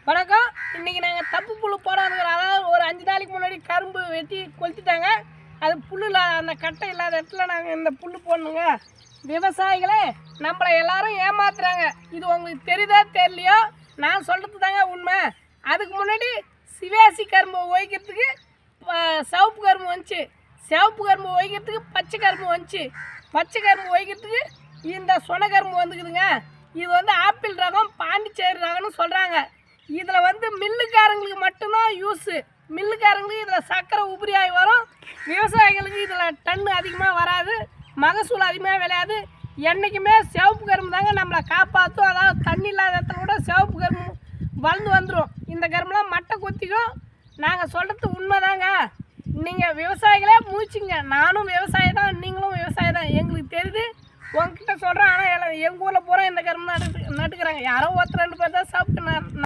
வணக்கம். இன்றைக்கி நாங்கள் தப்பு புல் போடாதுங்கிற, அதாவது ஒரு 5 நாளைக்கு முன்னாடி கரும்பு வெட்டி கொளுத்திட்டாங்க. அது புல்லில் அந்த கட்டை இல்லாத இடத்துல நாங்கள் இந்த புல் போடணுங்க. விவசாயிகளே நம்மளை எல்லாரும் ஏமாத்துறாங்க. இது உங்களுக்கு தெரியுதா தெரியலையோ, நான் சொல்கிறது தாங்க உண்மை. அதுக்கு முன்னாடி சிவாசி கரும்பு ஒழிக்கிறதுக்கு சிவப்பு கரும்பு வந்துச்சு, சிவப்பு கரும்பு ஒழிக்கிறதுக்கு பச்சை கரும்பு வந்துச்சு, பச்சை கரும்பு ஒழிக்கிறதுக்கு இந்த சொன கரும்பு வந்துக்குதுங்க. இது வந்து ஆப்பிள் ரகம், பாண்டிச்சேரி ரகம்னு சொல்கிறாங்க. இதில் மில்லுக்காரங்களுக்கு மட்டும்தான் யூஸு. மில்லுக்காரங்களுக்கு இதில் சர்க்கரை உபரியாகி வரும். விவசாயிகளுக்கு இதில் டன்னு அதிகமாக வராது, மகசூல் அதிகமாக விளையாது. என்றைக்குமே சிவப்பு கரும்பு தாங்க நம்மளை காப்பாற்றும். அதாவது தண்ணி இல்லாத இடத்துல கூட சிவப்பு கரும்பு வளர்ந்து வந்துடும். இந்த கரும்புலாம் மட்டை கொத்திக்கும். நாங்கள் சொல்கிறது உண்மை தாங்க. நீங்கள் விவசாயிகளே மூச்சிங்க. நானும் விவசாயி தான், நீங்களும் விவசாயி தான். எங்களுக்கு தெரியுது, உங்ககிட்ட சொல்கிறேன். ஆனால் எங்கள் ஊரில் பூரா இந்த கரும்பு நட்டுக்கிறாங்க. யாரோ ஒருத்தர் 2 பேர் தான் சாப்பிட்டு